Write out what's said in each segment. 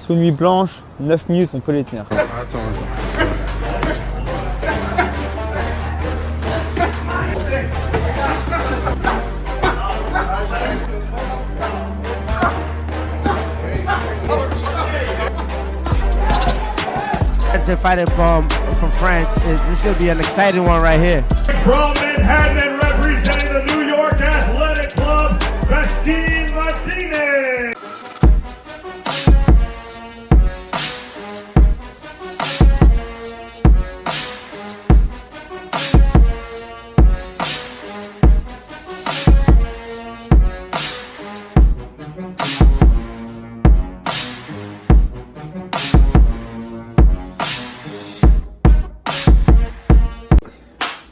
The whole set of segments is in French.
Sous nuit blanche, 9 minutes, on peut les tenir. Attends. To fighting from France, this will be an exciting one right here. From Manhattan and representing the New York Athletic Club, Bastien Martinez.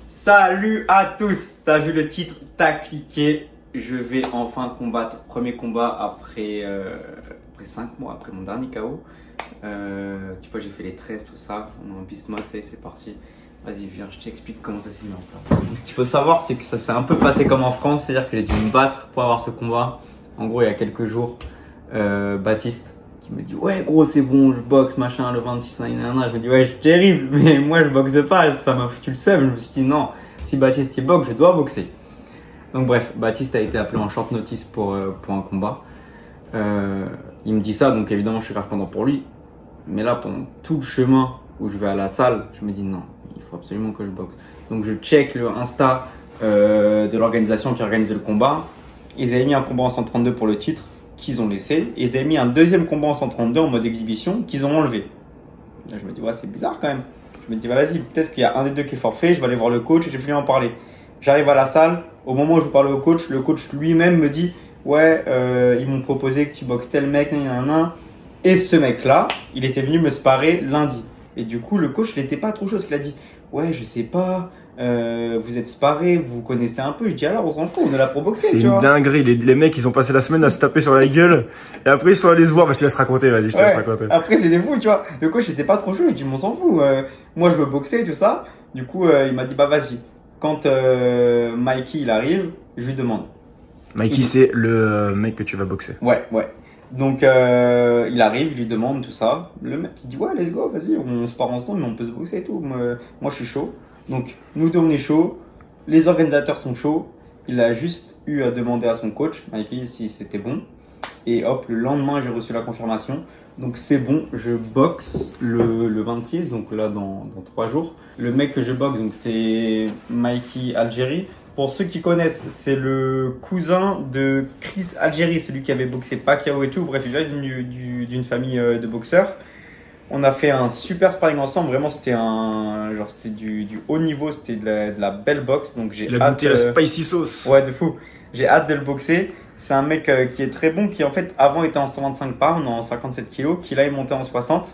Salut à tous, t'as vu le titre, t'as cliqué, je vais enfin combattre. Premier combat après 5 mois, après mon dernier KO. Tu vois, j'ai fait les tresses, tout ça, on est en beast mode, ça y est, c'est parti. Vas-y, viens, je t'explique comment ça s'est mis en place. Ce qu'il faut savoir, c'est que ça s'est un peu passé comme en France, c'est-à-dire que j'ai dû me battre pour avoir ce combat. En gros, il y a quelques jours, Baptiste qui me dit ouais gros c'est bon, je boxe machin le 26 nanana. Je me dis ouais c'est terrible, mais moi je boxe pas, ça m'a foutu le seum. Je me suis dit non, si Baptiste il boxe, je dois boxer. Donc bref, Baptiste a été appelé en short notice pour un combat. Il me dit ça, donc évidemment je suis grave content pour lui. Mais là pendant tout le chemin où je vais à la salle, je me dis non, il faut absolument que je boxe. Donc je check le Insta de l'organisation qui organise le combat. Ils avaient mis un combat en 132 pour le titre, qu'ils ont laissé, et ils avaient mis un deuxième combat en 132 en mode exhibition qu'ils ont enlevé. Là, je me dis ouais c'est bizarre quand même. Je me dis bah, vas-y, peut-être qu'il y a un des deux qui est forfait, je vais aller voir le coach et je vais lui en parler. J'arrive à la salle, au moment où je parle au coach, le coach lui-même me dit ouais ils m'ont proposé que tu boxes tel mec, nanana. Et ce mec là, il était venu me sparer lundi. Et du coup le coach il était pas trop chaud, parce qu'il a dit ouais je sais pas, vous êtes sparés, vous connaissez un peu. Je dis alors on s'en fout, on est là pour boxer. C'est une dinguerie, les mecs ils ont passé la semaine à se taper sur la gueule et après ils sont allés se voir. Bah je te laisse raconter, vas-y, je te laisse raconter. Après c'est des fous, tu vois. Le coach était pas trop chaud, je dis on s'en fout, moi je veux boxer et tout ça. Du coup il m'a dit bah vas-y. Quand Mikey il arrive, je lui demande. Mikey c'est le mec que tu vas boxer. Ouais. Donc il arrive, il lui demande tout ça. Le mec il dit ouais let's go, vas-y, on se part ensemble mais on peut se boxer et tout. Moi je suis chaud. Donc nous deux on est chaud, les organisateurs sont chauds. Il a juste eu à demander à son coach, Mikey, si c'était bon. Et hop, le lendemain j'ai reçu la confirmation. Donc c'est bon, je boxe le 26, donc là dans 3 jours. Le mec que je boxe, donc c'est Mikey Algérie. Pour ceux qui connaissent, c'est le cousin de Chris Algérie, celui qui avait boxé Pacquiao et tout. Bref, il vient d'une famille de boxeurs. On a fait un super sparring ensemble. Vraiment, c'était du haut niveau, c'était de la belle boxe. Donc j'ai Il a goûté la spicy sauce. Ouais, de fou. J'ai hâte de le boxer. C'est un mec qui est très bon, qui en fait avant était en 125 pounds, en 57 kilos, qui là est monté en 60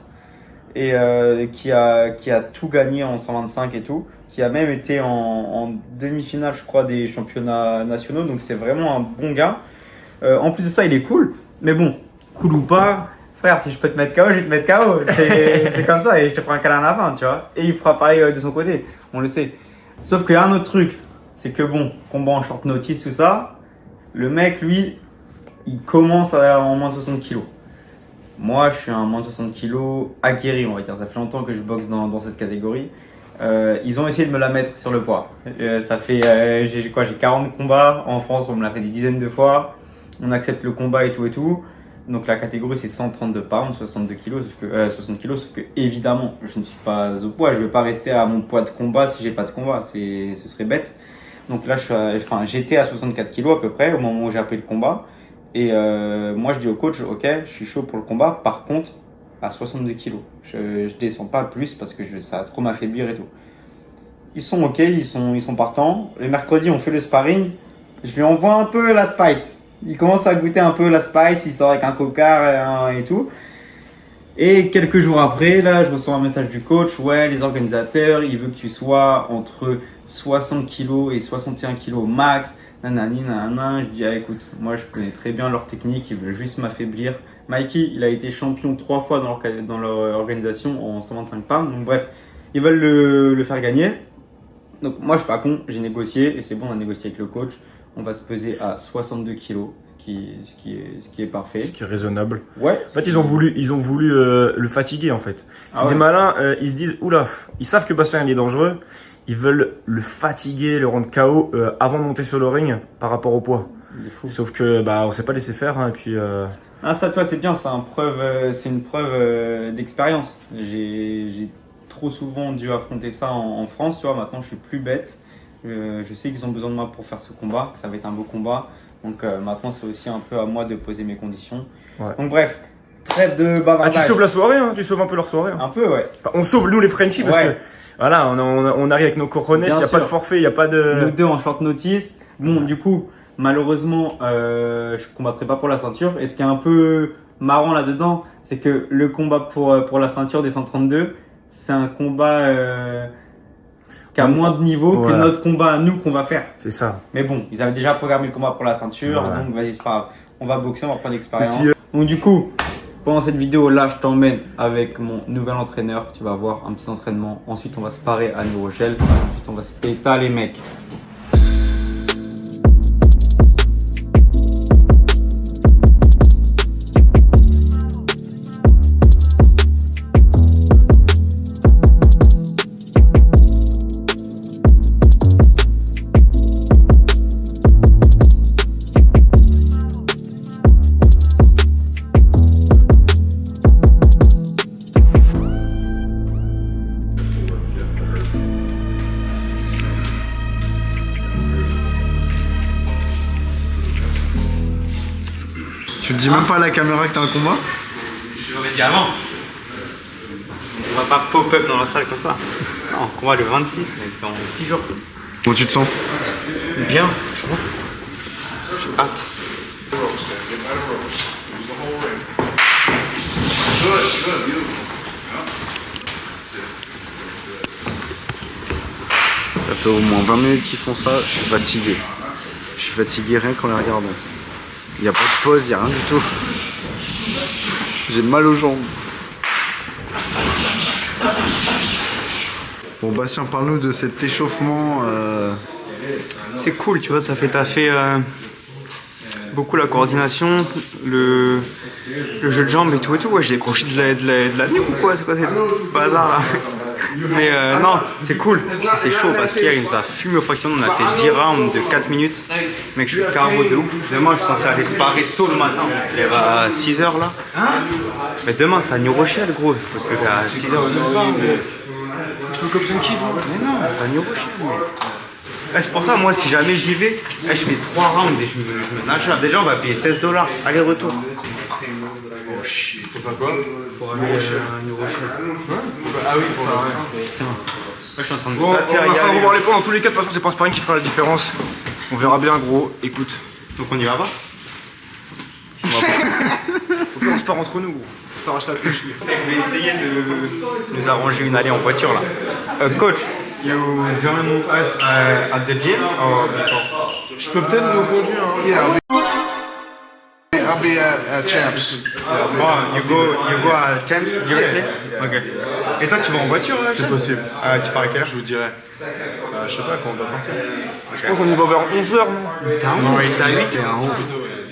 et qui a tout gagné en 125 et tout, qui a même été en demi-finale je crois des championnats nationaux, donc c'est vraiment un bon gars. En plus de ça il est cool, mais bon, cool ou pas, frère, si je peux te mettre KO, je vais te mettre KO, c'est comme ça, et je te ferai un câlin à la fin, tu vois, et il fera pareil de son côté, on le sait. Sauf qu'il y a un autre truc, c'est que bon, combat en short notice, tout ça, le mec, lui, il commence en moins de 60 kilos. Moi, je suis un moins de 60 kilos aguerri, on va dire. Ça fait longtemps que je boxe dans cette catégorie. Ils ont essayé de me la mettre sur le poids. Ça fait, j'ai 40 combats. En France, on me l'a fait des dizaines de fois. On accepte le combat et tout. Donc la catégorie, c'est 132 pounds, 62 kilos, 60 kilos. Sauf que, évidemment, je ne suis pas au poids. Je ne vais pas rester à mon poids de combat si j'ai pas de combat. Ce serait bête. Donc là, j'étais à 64 kilos à peu près au moment où j'ai appelé le combat. Et moi, je dis au coach, ok, je suis chaud pour le combat. Par contre, à 62 kilos, je descends pas plus parce que ça va trop m'affaiblir et tout. Ils sont ok, ils sont partants. Le mercredi, on fait le sparring. Je lui envoie un peu la spice. Il commence à goûter un peu la spice. Il sort avec un coca et tout. Et quelques jours après, là, je reçois un message du coach. Ouais, les organisateurs, ils veulent que tu sois entre 60 kg et 61 kg max. Nanani, nanana. Je dis, ah, écoute, moi, je connais très bien leur technique. Ils veulent juste m'affaiblir. Mikey, il a été champion 3 fois dans leur organisation en 125 pounds. Donc, bref, ils veulent le faire gagner. Donc, moi, je suis pas con. J'ai négocié et c'est bon, on a négocié avec le coach. On va se peser à 62 kg, ce qui est parfait. Ce qui est raisonnable. Ouais. En fait, ils ont voulu le fatiguer en fait. C'est des malins, ils se disent oula, ils savent que Bastien il est dangereux, ils veulent le fatiguer, le rendre KO avant de monter sur le ring par rapport au poids. Sauf que on s'est pas laissé faire et puis. Ah ça toi c'est bien, c'est une preuve d'expérience. J'ai trop souvent dû affronter ça en France, tu vois. Maintenant je suis plus bête. Je sais qu'ils ont besoin de moi pour faire ce combat, que ça va être un beau combat. Donc maintenant c'est aussi un peu à moi de poser mes conditions. Ouais. Donc bref, trêve de bavardage. Ah tu sauves la soirée, hein, tu sauves un peu leur soirée. Hein. Un peu ouais. On sauve nous les Frenchies parce que voilà, on arrive avec nos coronets, il n'y a pas de forfait, il n'y a pas de... Nous deux en short notice. Bon du coup, malheureusement, je combattrai pas pour la ceinture. Et ce qui est un peu marrant là-dedans, c'est que le combat pour la ceinture des 132, c'est un combat... qui a moins de niveau que notre combat à nous qu'on va faire. C'est ça. Mais bon, ils avaient déjà programmé le combat pour la ceinture, donc vas-y, c'est pas grave. On va boxer, on va prendre l'expérience. Donc du coup, pendant cette vidéo là, je t'emmène avec mon nouvel entraîneur. Tu vas voir un petit entraînement. Ensuite, on va se parer à New Rochelle. Ensuite, on va se péter les mecs. Tu te dis même pas à la caméra que t'as un combat? Je l'aurais dit avant. On va pas pop-up dans la salle comme ça. Non, combat le 26, mais dans 6 jours. Comment tu te sens? Bien, franchement. J'ai hâte. Ça fait au moins 20 minutes qu'ils font ça, je suis fatigué. Je suis fatigué rien qu'en les regardant. Il n'y a pas de pause, il n'y a rien du tout. J'ai mal aux jambes. Bon Bastien, parle-nous de cet échauffement. C'est cool, tu vois, ça fait taffer beaucoup la coordination, le jeu de jambes et tout. Ouais, j'ai décroché de la nuque ou quoi? C'est quoi cette bazar là? Mais non, c'est cool, c'est chaud parce qu'hier il nous a fumé au fraction, on a fait 10 rounds de 4 minutes. Mec, je suis carbo de ouf. Demain, je suis censé aller sparer tôt le matin, je lève à 6h là. Mais demain, c'est à New Rochelle, gros, il faut se lever à 6h. Tu fais comme ça une kid, mais non, c'est à New Rochelle. C'est pour ça, moi, si jamais j'y vais, je fais 3 rounds et je me nage là. Déjà, on va payer $16, aller-retour. Oh shit. Pour faire quoi? Pour aller à New Rochelle. Ah oui, pour faire. Putain. Je suis en train de on va faire revoir les points dans tous les cas. De toute façon, c'est pas un sparring qui fera la différence. On verra bien, gros. Écoute. Donc on y va pas? On va pas. On se part entre nous, gros. On t'arrache la couche. Je vais essayer de nous arranger une allée en voiture là. Coach, you join us at the gym or before? Je peux peut-être vous conduire. Yeah, I'll be at Champs. Oh, you go at Champs directly? Yeah. Ok. Et toi, tu vas en voiture là? C'est possible. Tu pars à quelle heure? Je vous dirais. Je sais pas quand on doit partir. Je pense qu'on y va vers 11h, non? Non, c'est à 8h.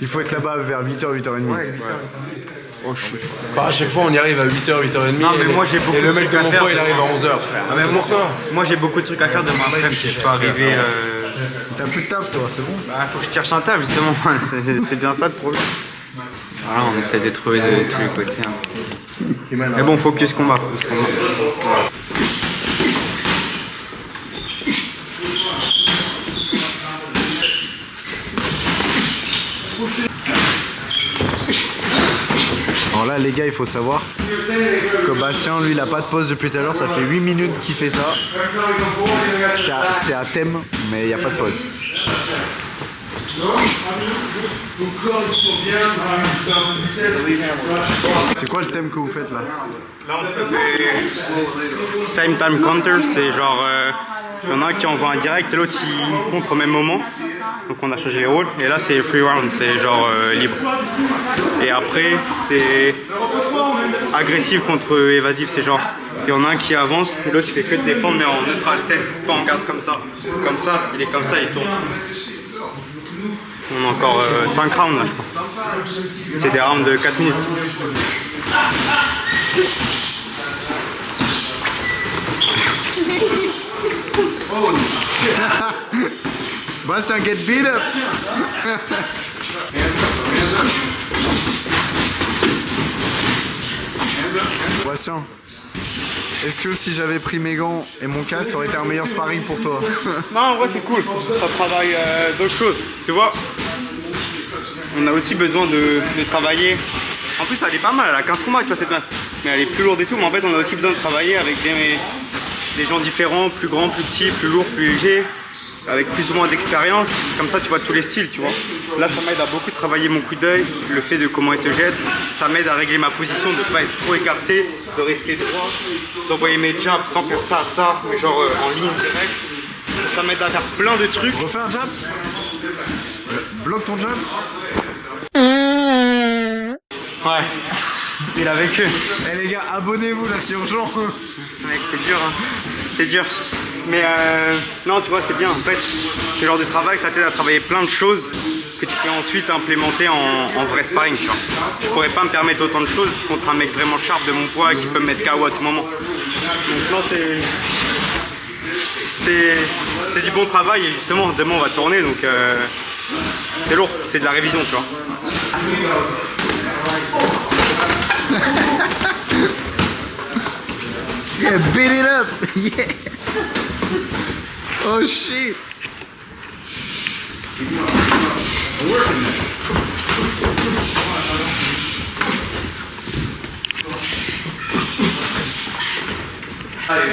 Il faut être là-bas vers 8h, 8h30. Ouais. Oh shit. Enfin, à chaque fois, on y arrive à 8h, 8h30. Non, mais moi j'ai beaucoup et de le mec trucs de à mon faire. poids, il arrive à 11h, frère. Ah, mais moi j'ai beaucoup de trucs à faire demain après, si je peux arriver. T'as plus de taf toi, c'est bon? Bah, faut que je cherche un taf justement, c'est bien ça le problème. Voilà, on essaie de trouver de tous les côtés. Hein. Mais bon, focus combat. Alors là les gars, il faut savoir que Bastien, lui, il a pas de pause depuis tout à l'heure, ça fait 8 minutes qu'il fait ça. C'est à thème, mais il n'y a pas de pause. C'est quoi le thème que vous faites là? Là on fait same time counter, c'est genre il y en a un qui envoie un direct et l'autre il contre au même moment. Donc on a changé les rôles et là c'est free round, c'est genre libre. Et après c'est agressif contre évasif, c'est genre il y en a un qui avance et l'autre il fait que de défendre mais en neutral stance, pas en garde comme ça. Comme ça, il est comme ça, il tourne. On a encore 5 rounds là, je pense. C'est des rounds de 4 minutes. Bastien, get beat up. Bastien, est-ce que si j'avais pris mes gants et mon casque, ça aurait été un meilleur sparring pour toi? Non, en vrai c'est cool, ça travaille d'autres choses. Tu vois, on a aussi besoin de travailler. En plus elle est pas mal, elle a 15 combats avec cette meuf. Mais elle est plus lourde et tout, mais en fait on a aussi besoin de travailler avec des gens différents, plus grands, plus petits, plus lourds, plus légers, avec plus ou moins d'expérience. Comme ça tu vois tous les styles, tu vois. Là ça m'aide à beaucoup travailler mon coup d'œil, le fait de comment il se jette. Ça m'aide à régler ma position, de ne pas être trop écarté, de rester droit, d'envoyer mes jabs sans faire ça, mais genre en ligne directe. Ça m'aide à faire plein de trucs. Refais un jab. Bloque ton jab. Ouais, il a vécu. Eh les gars, abonnez-vous là, c'est urgent. Mec, c'est dur, hein. C'est dur. Mais non, tu vois, c'est bien. En fait, ce genre de travail, ça t'aide à travailler plein de choses que tu peux ensuite implémenter en vrai sparring, tu vois. Je pourrais pas me permettre autant de choses contre un mec vraiment sharp de mon poids qui peut me mettre KO à tout moment. Donc non, c'est du bon travail et justement, demain on va tourner, donc c'est lourd, c'est de la révision, tu vois. Yeah, beat it up. Yeah. Oh shit.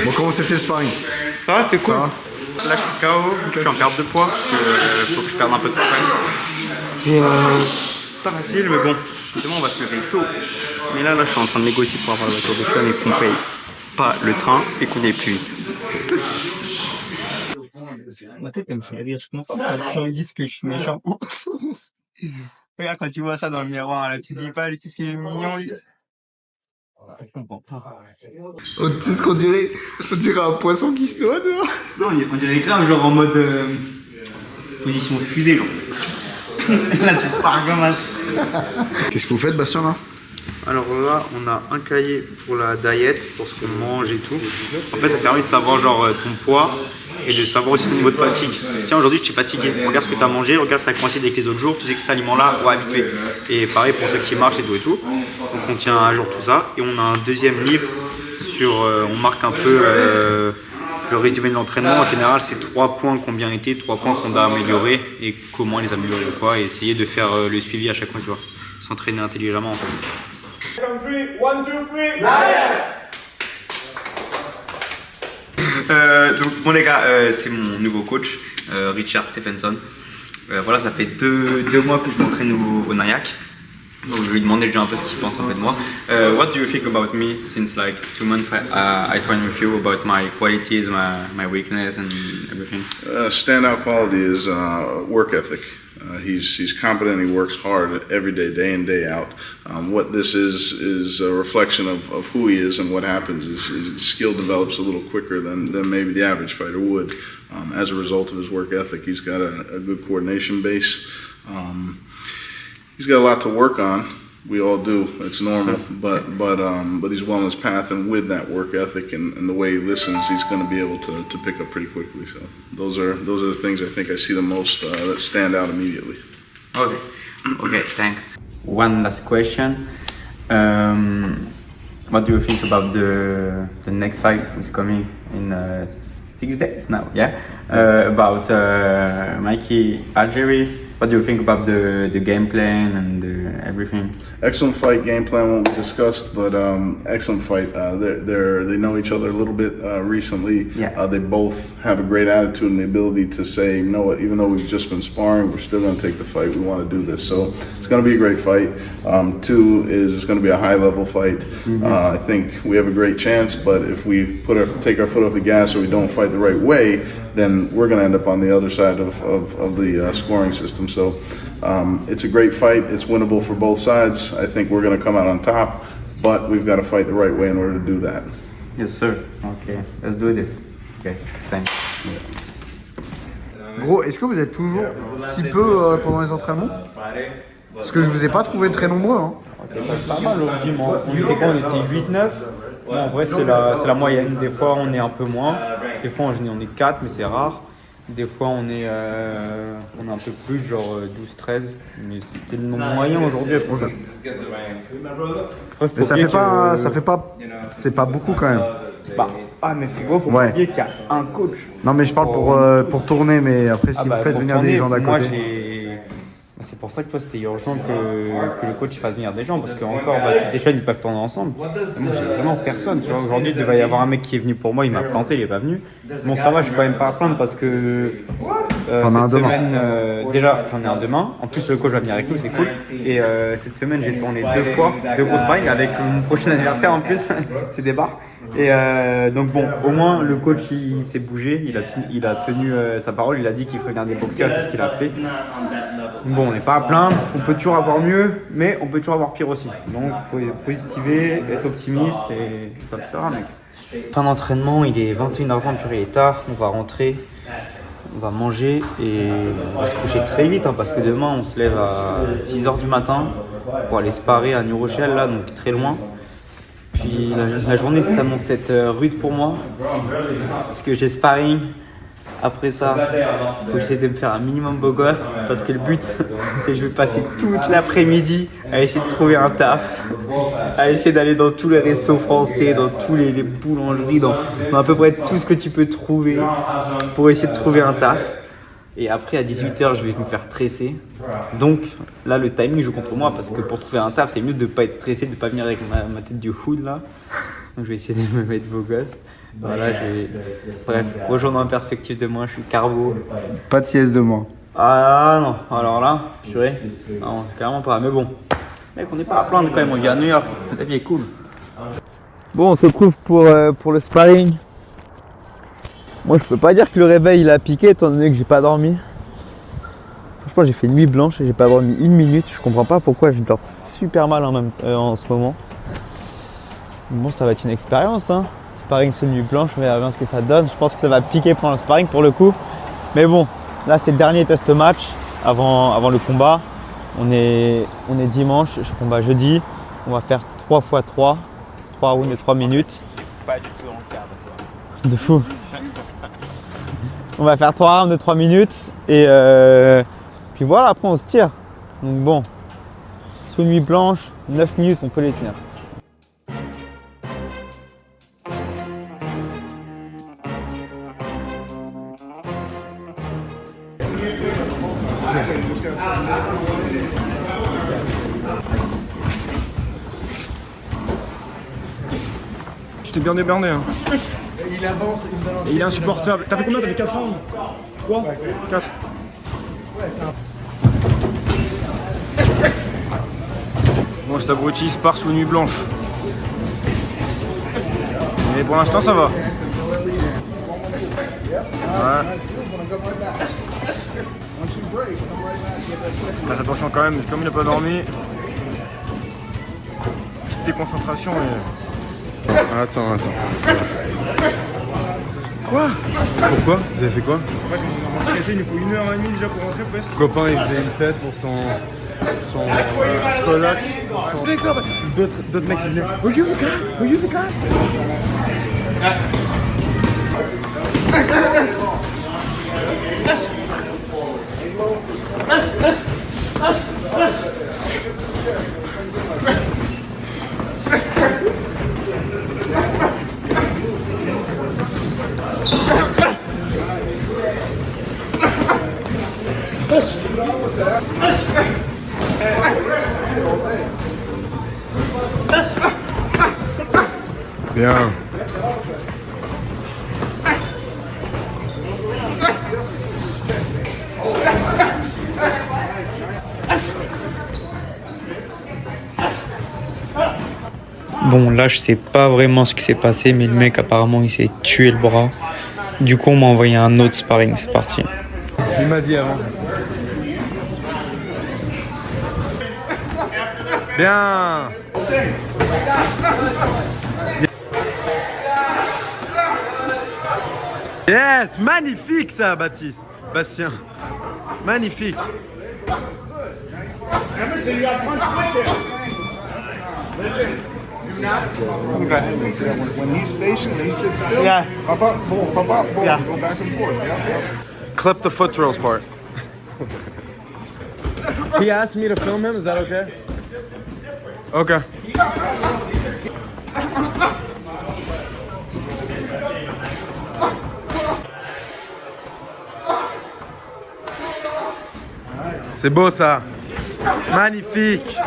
Bon, comment c'était le sparring? Ça va, c'était cool. Ça va. Là je suis KO, je suis en perte de poids, faut que je perde un peu de poids quand même. C'est pas facile, mais bon, demain on va se lever tôt. Mais là je suis en train de négocier pour avoir la voiture de fun et qu'on paye pas le train et qu'on ait plus vite. Ma tête elle me fait rire, je comprends pas quand ils disent que je suis méchant. Regarde quand tu vois ça dans le miroir là, tu dis pas qu'est-ce qu'il est mignon lui. Je comprends pas. Oh, tu sais ce qu'on dirait? On dirait un poisson qui se noie dehors. Non, on dirait grave genre en mode position fusée genre. Là tu pars comme un... Qu'est-ce que vous faites, Bastien, là? Alors là, on a un cahier pour la diète, pour ce qu'on mange et tout. En fait, ça permet de savoir genre ton poids et de savoir aussi ton niveau de fatigue. Tiens, aujourd'hui, je suis fatigué. Regarde ce que tu as mangé, regarde ça coïncide avec les autres jours. Tu sais que cet aliment-là, ouais, habitué. Et pareil pour ceux qui marchent et tout et tout. Donc on tient à jour tout ça. Et on a un deuxième livre sur, on marque un peu le résumé de l'entraînement. En général, c'est 3 points qui ont bien été, 3 points qu'on doit améliorer et comment les améliorer ou quoi. Et essayer de faire le suivi à chaque fois, tu vois. S'entraîner intelligemment en fait. 1, 2, 3, donc bon les gars, c'est mon nouveau coach, Richard Stephenson. Voilà, ça fait deux mois que je m'entraîne au Nyack. Donc je lui demandais déjà un peu ce qu'il pense un peu de moi. What do you think about me since like 2 months I train with you, about my qualities, my weakness and everything? Standout quality is work ethic. He's competent. He works hard every day, day in, day out. What this is a reflection of who he is, and what happens is his skill develops a little quicker than maybe the average fighter would. As a result of his work ethic, he's got a good coordination base. He's got a lot to work on. We all do. It's normal, but he's well on his path, and with that work ethic and the way he listens, he's going to be able to pick up pretty quickly. So those are the things I think I see the most that stand out immediately. Okay, thanks. One last question. What do you think about the next fight who's coming in 6 days now? Yeah, about Mikey Algieri. What do you think about the game plan and everything? Excellent fight. Game plan won't be discussed, but excellent fight. They know each other a little bit recently. Yeah. They both have a great attitude and the ability to say, you know what, even though we've just been sparring, we're still going to take the fight. We want to do this. So it's going to be a great fight. 2 is it's going to be a high-level fight. Mm-hmm. I think we have a great chance, but if we take our foot off the gas or we don't fight the right way, then we're going to end up on the other side of the scoring system. So it's a great fight. It's winnable for both sides. I think we're going to come out on top, but we've got to fight the right way in order to do that. Yes, sir. Okay, let's do this. Okay, thanks. Gros, est-ce que vous êtes toujours si peu pendant les entraînements? Parce que je vous ai pas trouvé très nombreux. Hein. Pas mal aujourd'hui, on était 8-9. Bon, en vrai, c'est la moyenne. Des fois, on est un peu moins. Des fois, on est 4, mais c'est rare. Des fois, on est un peu plus, genre 12-13. Mais c'était le nombre moyen aujourd'hui. Mais ça fait pas, c'est pas beaucoup quand même. Mais faut pas oublier qu'il y a un coach. Non, mais je parle pour tourner, mais après, si vous faites venir des gens d'à côté. C'est pour ça que toi c'était urgent que le coach fasse venir des gens parce que encore des jeunes ils peuvent tourner ensemble. Moi j'ai vraiment personne. Tu vois, aujourd'hui il devait y avoir un mec qui est venu pour moi, il m'a planté, il est pas venu. Bon ça va, je suis quand même pas à plaindre parce que cette semaine déjà j'en ai un demain. En plus le coach va venir avec nous, c'est cool. Et cette semaine j'ai tourné 2 fois, 2 grosses sparring avec mon prochain anniversaire en plus, c'est des bars. Et donc bon, au moins le coach il s'est bougé, il a tenu sa parole, il a dit qu'il ferait venir des boxeurs, c'est ce qu'il a fait. Bon, on n'est pas à plaindre, on peut toujours avoir mieux, mais on peut toujours avoir pire aussi. Donc il faut positiver, être optimiste et ça te fera mec. Fin d'entraînement, il est 21h20, purée, il est tard, on va rentrer, on va manger et on va se coucher très vite parce que demain on se lève à 6h du matin pour aller sparer à New Rochelle, là, donc très loin. Puis la journée s'annonce être rude pour moi parce que j'ai sparring. Après ça, il faut que j'essaie de me faire un minimum beau gosse parce que le but, c'est que je vais passer toute l'après-midi à essayer de trouver un taf, à essayer d'aller dans tous les restos français, dans tous les boulangeries, dans à peu près tout ce que tu peux trouver pour essayer de trouver un taf. Et après, à 18h, je vais me faire tresser. Donc là, le timing joue contre moi parce que pour trouver un taf, c'est mieux de ne pas être tressé, de ne pas venir avec ma tête du hood là. Donc je vais essayer de me mettre beau gosse. Voilà, bref, rejoindre en perspective de moi, je suis carbo. Pas de sieste de moi. Ah non, alors là, purée, non, clairement pas. Mais bon, mec, on n'est pas à plaindre quand même, on vit à New York, la vie est cool. Bon, on se retrouve pour le sparring. Moi, je peux pas dire que le réveil il a piqué étant donné que j'ai pas dormi. Franchement, j'ai fait nuit blanche et j'ai pas dormi 1 minute. Je comprends pas pourquoi je dors super mal en ce moment. Bon, ça va être une expérience, hein. Sparring sur nuit blanche, on verra bien ce que ça donne. Je pense que ça va piquer pendant le sparring pour le coup. Mais bon, là c'est le dernier test match avant le combat. On est dimanche, je combat jeudi. On va faire 3 x 3 rounds de 3 minutes. Pas du tout dans le cadre. De fou. On va faire 3 rounds de 3 minutes et puis voilà, après on se tire. Donc bon, sous nuit blanche, 9 minutes on peut les tenir. Tu t'es bien déberné hein. Il avance, et il est insupportable. T'as fait combien? T'as fait 4 rounds? 3 4. Bon, cet abruti il se part sous nuit blanche. Mais pour l'instant ça va. Ouais. Faites attention quand même, comme il n'a pas dormi. Petite déconcentration et... Attends. Quoi? Pourquoi? Vous avez fait quoi? En fait, on s'est cassé, il nous faut 1h30 déjà pour rentrer presque. Le copain il faisait une fête pour son coloc. D'autres mecs qui venaient. Bien. Bon, là, je sais pas vraiment ce qui s'est passé, mais le mec, apparemment, il s'est tué le bras. Du coup, on m'a envoyé un autre sparring, c'est parti. Il m'a dit avant. Bien. Yes, magnifique ça, Baptiste. Bastien. Magnifique. When he's stationed and he sits still, Yeah. pop up, boom, Yeah. go back and forth. Yeah. Clip the foot drills part. He asked me to film him, is that okay? Okay. C'est beau ça. Magnifique.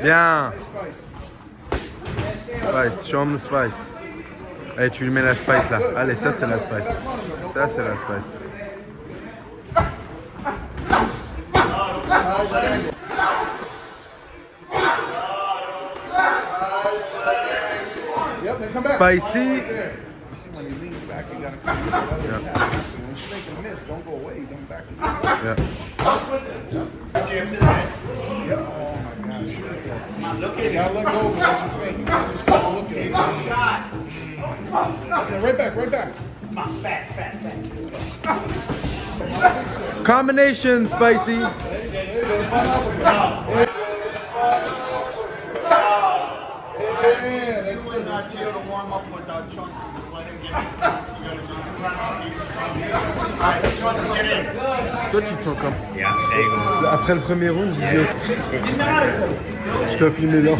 Bien. Spice, show him the spice. Allez, tu lui mets la spice là. Allez, ça c'est la spice. Ça c'est la spice. Spicy. When he leans back, you gotta come together. Yeah. When you make a miss, don't go away. Don't back to Yeah. Yep. Oh my gosh. You gotta let go of what you think. You can't just fall look at it. Yeah, right back, right back. Combination spicy. Yeah, that's good. That's good. To warm up without chunks and just let him get in. You gotta do 2 rounds. Alright, this one's get in. Toi tu te sens comme. Yeah, there you go. Après le premier round, j'ai dit je dois filmer là.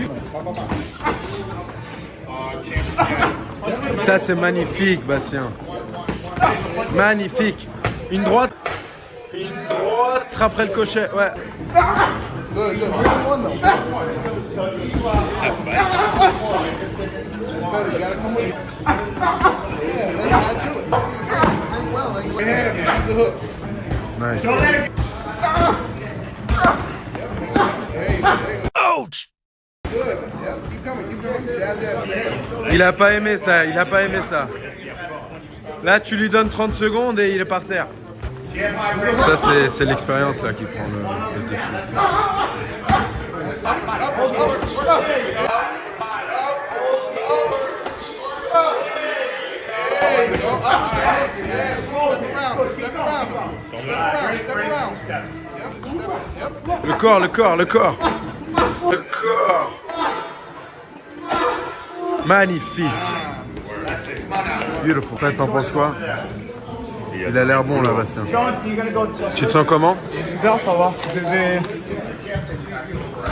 Ça c'est magnifique Bastien. Magnifique. Une droite. Une droite après le crochet. Ouais. Good, good. Here's one though. Better. You gotta come with it. Yeah, then add to it. Right hand, you shoot the hook. Nice. Ouch! Good. Yeah, keep coming, keep going. Jab, jab, jab. Il a pas aimé ça, il a pas aimé ça. Là tu lui donnes 30 secondes et il est par terre. Ça c'est l'expérience là qui prend le dessus. Le corps, le corps, le corps. Le corps. Magnifique. Beautiful. Ça, t'en penses quoi? Il a l'air bon là, Bastien. Tu te sens comment? Bien, ça va. J'ai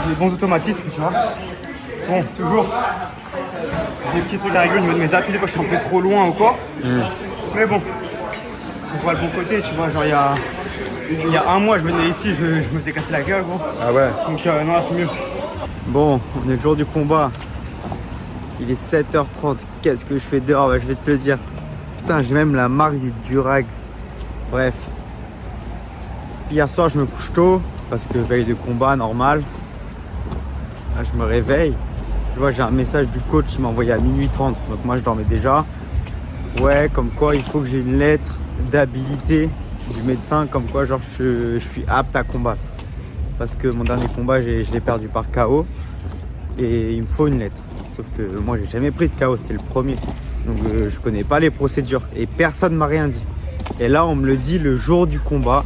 des bons automatismes, tu vois. Bon, toujours des petits trucs à régler au niveau de mes appuis, des fois je suis un peu trop loin ou quoi. Mais bon, on voit le bon côté, tu vois. Genre, il y a un mois, je venais ici, je me suis cassé la gueule, gros. Ah ouais. Donc, non, là, c'est mieux. Bon, on est le jour du combat. Il est 7h30. Qu'est-ce que je fais dehors? Bah, je vais te le dire. Putain, j'ai même la marque du Durag. Bref. Hier soir, je me couche tôt parce que veille de combat, normal. Là, je me réveille. Tu vois, j'ai un message du coach qui m'a envoyé à minuit 30. Donc, moi, je dormais déjà. Ouais, comme quoi, il faut que j'ai une lettre d'habilité du médecin. Comme quoi, genre, je suis apte à combattre. Parce que mon dernier combat, je l'ai perdu par KO. Et il me faut une lettre. Sauf que moi, j'ai jamais pris de KO. C'était le premier. Donc, je connais pas les procédures. Et personne m'a rien dit. Et là, on me le dit le jour du combat.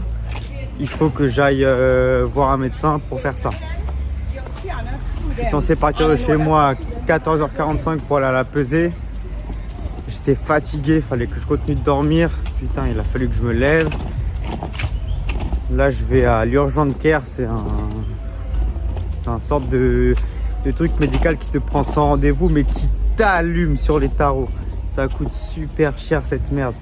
Il faut que j'aille voir un médecin pour faire ça. Je suis censé partir de chez moi à 14h45 pour aller à la pesée. J'étais fatigué, il fallait que je continue de dormir. Putain, il a fallu que je me lève. Là, je vais à l'Urgent Care. C'est un sorte de truc médical qui te prend sans rendez-vous, mais qui t'allume sur les tarots. Ça coûte super cher cette merde.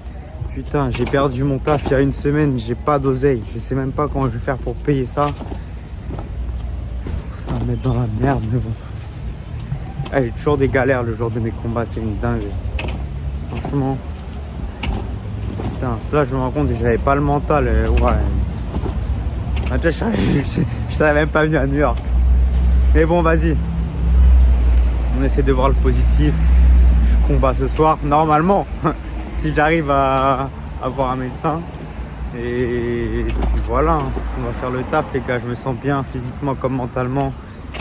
Putain, j'ai perdu mon taf il y a une semaine, j'ai pas d'oseille. Je sais même pas comment je vais faire pour payer ça. Ça va me mettre dans la merde, mais bon. Ah, j'ai toujours des galères le jour de mes combats, c'est une dingue. Franchement. Putain, là je me rends compte que j'avais pas le mental. Ouais. Ah, déjà, je savais même pas venir à New York. Mais bon, vas-y. On essaie de voir le positif. Je combats ce soir, normalement. Si j'arrive à voir un médecin. Et puis voilà, on va faire le taf les gars, je me sens bien physiquement comme mentalement,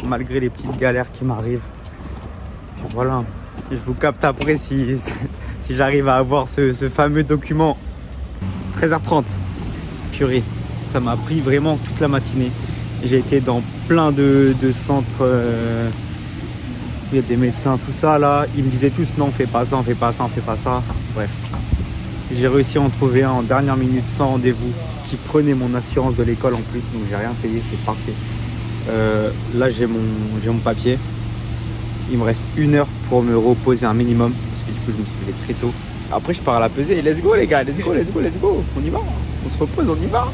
malgré les petites galères qui m'arrivent. Puis voilà, Je vous capte après si j'arrive à avoir ce fameux document. 13h30. Purée, ça m'a pris vraiment toute la matinée. J'ai été dans plein de centres. Il y a des médecins, tout ça là. Ils me disaient tous non, fais pas ça, fais pas ça, fais pas ça. Bref. J'ai réussi à en trouver un en dernière minute sans rendez-vous qui prenait mon assurance de l'école en plus, donc j'ai rien payé, c'est parfait. Là j'ai mon papier. Il me reste 1 heure pour me reposer un minimum parce que du coup je me suis levé très tôt. Après je pars à la pesée et let's go les gars, let's go, let's go, let's go. On y va, on se repose, on y va.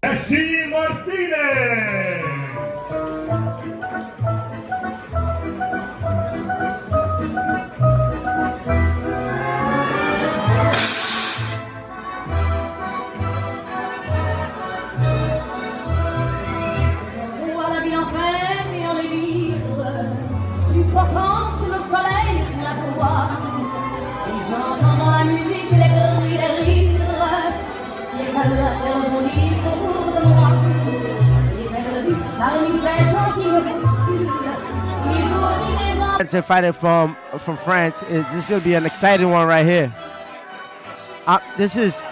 Bastien Martinez. On voit la vie en crème et en les livres, suffoquant sous le soleil et sous la voix. Et j'entends dans la musique les bruits des rires, les valeurs rebondissent autour de moi. Et perdu parmi ces gens qui me bousculent, ils tournent les ans. Fighter from France. This is gonna be an exciting one right here. This is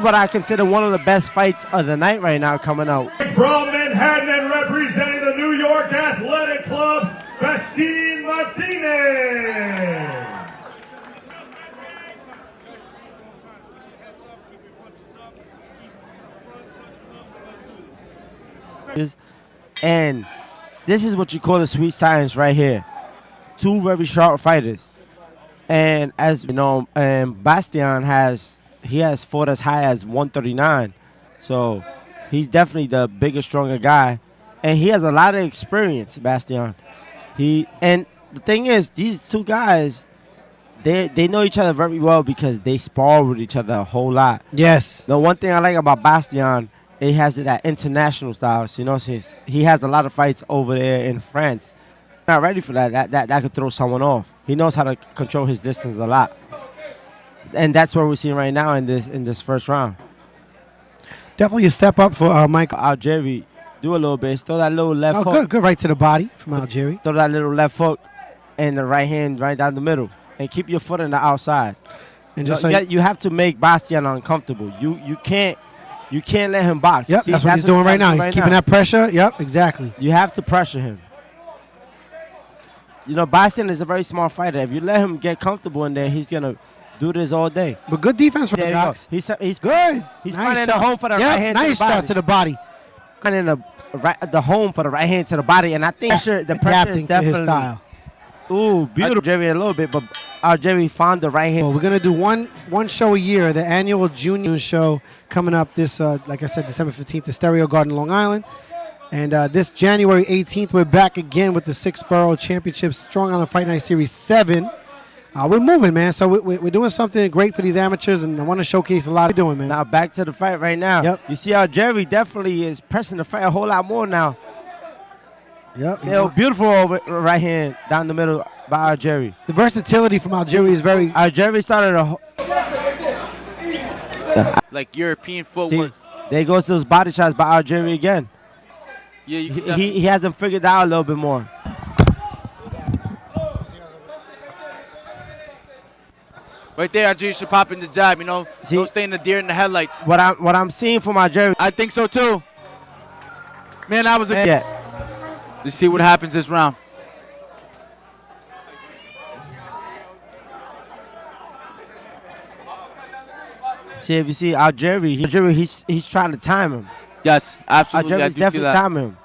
what I consider one of the best fights of the night right now coming out. From Manhattan and representing the New York Athletic Club, Bastien Martinez. And this is what you call the sweet science right here. Two very sharp fighters. And as you know, Bastien has fought as high as 139. So he's definitely the bigger, stronger guy. And he has a lot of experience, Bastien. And the thing is, these two guys, they know each other very well because they spar with each other a whole lot. Yes. The one thing I like about Bastien, he has that international style. So, you know, since he has a lot of fights over there in France. Not ready for that. That could throw someone off. He knows how to control his distance a lot. And that's what we're seeing right now in this first round. Definitely a step up for Mike Algieri. Do a little bit. Throw that little left hook. Good right to the body from Algieri. Throw that little left hook and the right hand right down the middle. And keep your foot on the outside. And just you have to make Bastien uncomfortable. You can't let him box. Yep, that's what he's doing right now. He's keeping that pressure. Yep, exactly. You have to pressure him. You know, Bastien is a very smart fighter. If you let him get comfortable in there, he's going to do this all day. But good defense from the Docs. He's good. He's finding the home for the right hand nice shot to the body. Finding the home for the right hand to the body. And I think the pressure is definitely to his style. Ooh, beautiful. Jerry a little bit, but Jerry found the right hand. Well, we're going to do one show a year, the annual junior show coming up this, like I said, December 15th at Stereo Garden, Long Island. And this January 18th, we're back again with the 6 Borough Championships, Strong Island Fight Night Series 7. We're moving, man. So we're doing something great for these amateurs, and I want to showcase a lot of doing, man. Now back to the fight right now. Yep. You see how Jerry definitely is pressing the fight a whole lot more now. Yep. Beautiful over right hand down the middle by Algieri. The versatility from Algieri is very. Algieri started like European footwork. There goes those body shots by Algieri again. Yeah, he hasn't figured out a little bit more. Right there, Algieri should pop in the jab. You know, don't stay in the deer in the headlights. What I'm seeing from Algieri, I think so too. Man, that was a. Yeah. Let's see what happens this round. See, if you see Algieri, he's trying to time him. Yes, absolutely. Algieri's definitely timing him.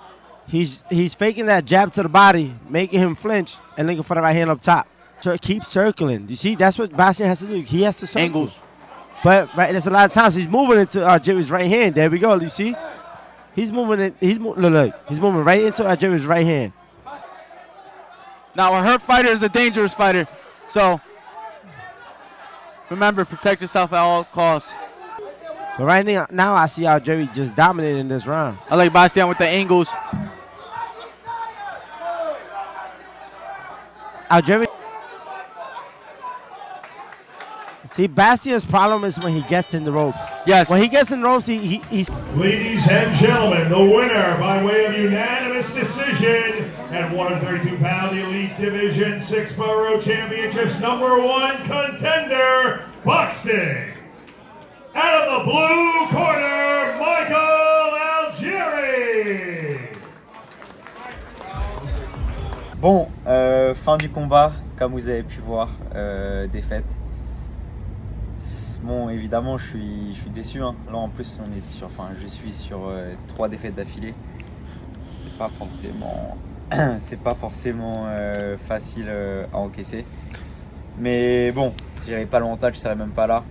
He's faking that jab to the body, making him flinch, and looking for the right hand up top. So keep circling. You see, that's what Bastien has to do. He has to circle. Angles. But right, there's a lot of times he's moving into Jerry's right hand. There we go. You see, he's moving it. Look, he's moving right into Jerry's right hand. Now, a hurt fighter is a dangerous fighter. So, remember, protect yourself at all costs. But right now I see how Jerry just dominating this round. I like Bastian with the angles. Jerry. See, Bastian's problem is when he gets in the ropes. Yes. When he gets in the ropes, he's... Ladies and gentlemen, the winner by way of unanimous decision at 132-pound Elite Division 6 Borough Championships #1 contender, boxing. Out of the blue corner, Michael Algieri. Bon, fin du combat, comme vous avez pu voir, défaite. Bon, évidemment, je suis déçu. Hein. Là, en plus, je suis sur 3 défaites d'affilée. C'est pas forcément facile à encaisser. Mais bon, si j'avais pas le mental, je serais même pas là.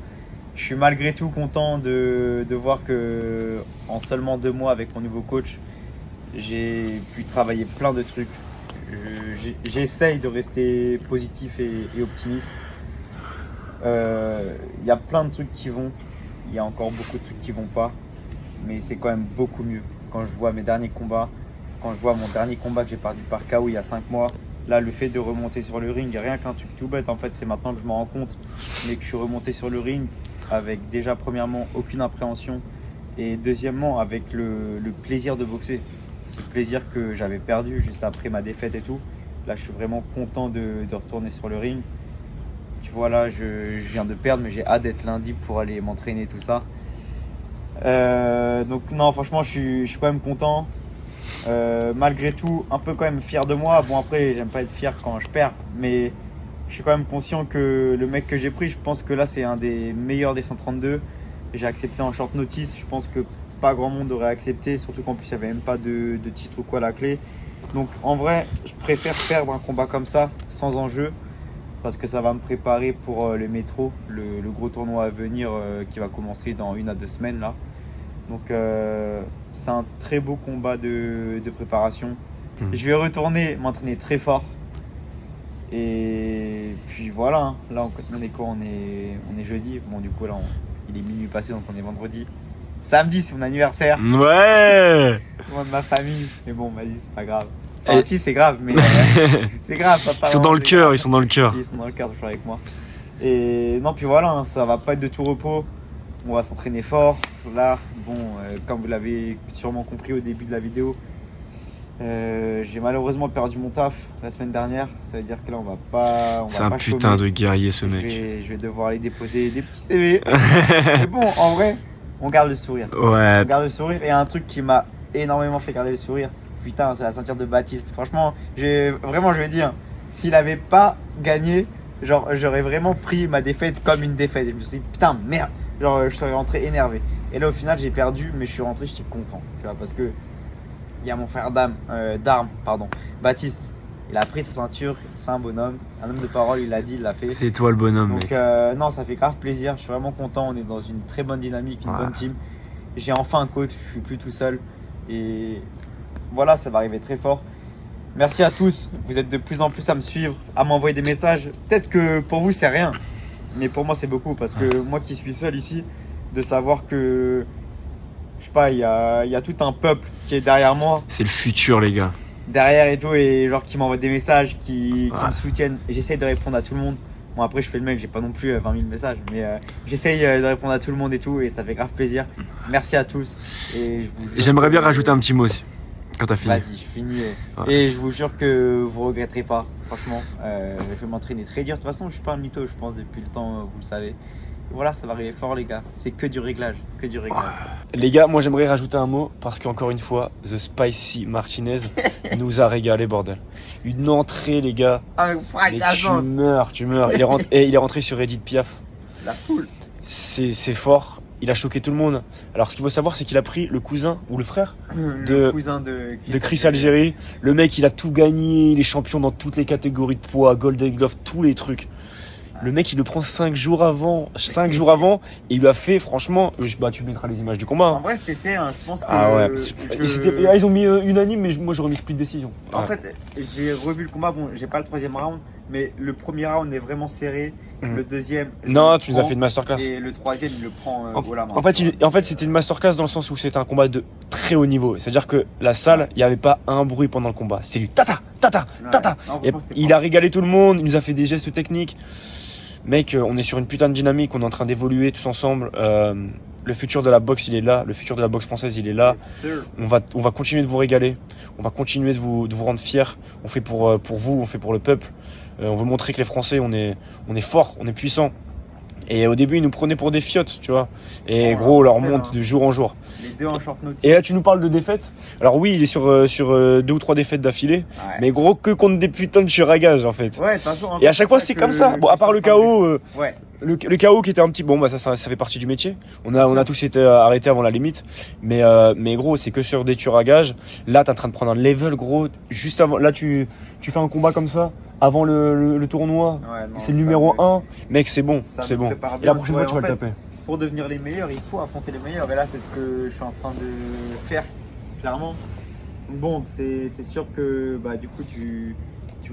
Je suis malgré tout content de voir que en seulement 2 mois avec mon nouveau coach, j'ai pu travailler plein de trucs. J'essaye de rester positif et optimiste. Y a plein de trucs qui vont, il y a encore beaucoup de trucs qui vont pas, mais c'est quand même beaucoup mieux. Quand je vois mes derniers combats, quand je vois mon dernier combat que j'ai perdu par KO il y a 5 mois, là le fait de remonter sur le ring, rien qu'un truc tout bête en fait, c'est maintenant que je m'en rends compte, mais que je suis remonté sur le ring avec déjà premièrement aucune appréhension et deuxièmement avec le plaisir de boxer. Ce plaisir que j'avais perdu juste après ma défaite et tout. Là je suis vraiment content de retourner sur le ring. Tu vois là je viens de perdre mais j'ai hâte d'être lundi pour aller m'entraîner tout ça. Donc non franchement je suis quand même content. Malgré tout un peu quand même fier de moi. Bon après j'aime pas être fier quand je perds mais je suis quand même conscient que le mec que j'ai pris, je pense que là c'est un des meilleurs des 132. J'ai accepté en short notice, je pense que pas grand monde aurait accepté, surtout qu'en plus il n'y avait même pas de titre ou quoi à la clé. Donc en vrai je préfère perdre un combat comme ça sans enjeu parce que ça va me préparer pour le métro, le gros tournoi à venir qui va commencer dans 1 à 2 semaines là. Donc c'est un très beau combat de préparation. Je vais retourner m'entraîner très fort. Et puis voilà, hein. Là on est quoi, on est jeudi. Bon du coup là il est minuit passé donc on est vendredi. Samedi c'est mon anniversaire. Ouais. Moi de ma famille. Mais bon vas-y c'est pas grave. Enfin si c'est grave mais c'est grave. Ils sont dans le cœur, ils sont dans le cœur. Ils sont dans le cœur toujours avec moi. Et non puis voilà, hein, ça va pas être de tout repos. On va s'entraîner fort. Là bon comme vous l'avez sûrement compris au début de la vidéo. J'ai malheureusement perdu mon taf la semaine dernière, ça veut dire que là on va pas c'est un putain de guerrier ce mec. Je vais devoir aller déposer des petits CV. Mais bon en vrai on garde le sourire. Ouais. On garde le sourire et un truc qui m'a énormément fait garder le sourire, putain c'est la ceinture de Baptiste. Franchement je vais dire, s'il avait pas gagné, genre j'aurais vraiment pris ma défaite comme une défaite. Je me suis dit putain merde, genre je serais rentré énervé. Et là au final j'ai perdu mais je suis rentré, j'étais content, tu vois, parce que il y a mon frère d'armes, Baptiste. Il a pris sa ceinture, c'est un bonhomme, un homme de parole, il l'a dit, il l'a fait. C'est toi le bonhomme, donc, mec. Non, ça fait grave plaisir, je suis vraiment content, on est dans une très bonne dynamique, une bonne team. J'ai enfin un coach, je suis plus tout seul. Et voilà, ça va arriver très fort. Merci à tous, vous êtes de plus en plus à me suivre, à m'envoyer des messages. Peut-être que pour vous c'est rien, mais pour moi c'est beaucoup parce que moi qui suis seul ici, de savoir que je sais pas, il y a tout un peuple qui est derrière moi. C'est le futur les gars. Derrière et tout, et genre qui m'envoient des messages, qui me soutiennent. J'essaie de répondre à tout le monde. Bon après je fais le mec, j'ai pas non plus 20 000 messages, mais j'essaye de répondre à tout le monde et tout, et ça fait grave plaisir. Merci à tous. Et j'aimerais bien rajouter un petit mot aussi, quand t'as fini. Vas-y, je finis. Et je vous jure que vous regretterez pas, franchement. Je vais m'entraîner très dur. De toute façon je suis pas un mytho, je pense, depuis le temps, vous le savez. Voilà, ça va arriver fort les gars, c'est que du réglage, que du réglage. Les gars, moi j'aimerais rajouter un mot parce qu'encore une fois, The Spicy Martinez nous a régalé, bordel. Une entrée les gars, mais tu meurs. Il est rentré sur Edith Piaf. La foule. C'est fort, il a choqué tout le monde. Alors ce qu'il faut savoir c'est qu'il a pris le cousin ou le frère le cousin de Chris Algieri. Le mec il a tout gagné, il est champion dans toutes les catégories de poids, Golden Glove, tous les trucs. Le mec, il le prend 5 jours avant. 5 jours avant. Et il lui a fait, franchement, bah, tu mettras les images du combat. En vrai, c'était serré. Hein. Je pense que. Ah ouais. Ils ont mis unanime, mais moi, j'aurais mis split décision. En fait, j'ai revu le combat. Bon, j'ai pas le troisième round, mais le premier round est vraiment serré. Le deuxième. Non, tu nous as fait une masterclass. Et le troisième, il le prend au la main. En fait, c'était une masterclass dans le sens où c'était un combat de très haut niveau. C'est-à-dire que la salle, il n'y avait pas un bruit pendant le combat. C'était du tata, tata, tata. Et il a régalé tout le monde. Il nous a fait des gestes techniques. Mec, on est sur une putain de dynamique. On est en train d'évoluer tous ensemble. Le futur de la boxe, il est là. Le futur de la boxe française, il est là. On va continuer de vous régaler. On va continuer de vous rendre fiers. On fait pour vous, on fait pour le peuple. On veut montrer que les Français, on est forts, on est puissants. Et au début, ils nous prenaient pour des fiottes, tu vois. Et gros, on leur monte de jour en jour. Les deux en short notice. Et là, tu nous parles de défaites. Alors oui, il est sur 2 ou 3 défaites d'affilée. Ouais. Mais gros, que contre des putains de tueurs en fait. Ouais, de toute façon. Et à chaque fois, c'est comme ça. Bon, à part le KO. Ouais. Le KO qui était un petit... Bon, bah ça fait partie du métier. On a tous été arrêtés avant la limite. Mais gros, c'est que sur des tueurs à gages. Là, t'es en train de prendre un level, gros. Juste avant... Là, tu fais un combat comme ça. Avant le tournoi, c'est le numéro 1. Mec, c'est bon, c'est bon. Et la prochaine fois, tu vas le taper. Pour devenir les meilleurs, il faut affronter les meilleurs. Et là, c'est ce que je suis en train de faire, clairement. Bon, c'est sûr que bah, du coup, tu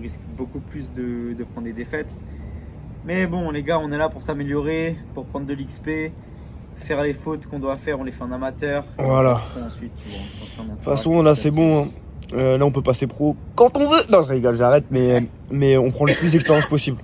risques beaucoup plus de prendre des défaites. Mais bon, les gars, on est là pour s'améliorer, pour prendre de l'XP. Faire les fautes qu'on doit faire, on les fait en amateur. Voilà. Ensuite, de toute façon, là, c'est bon. Hein. Là, on peut passer pro quand on veut. Non, je rigole, j'arrête, mais on prend le plus d'expérience possible.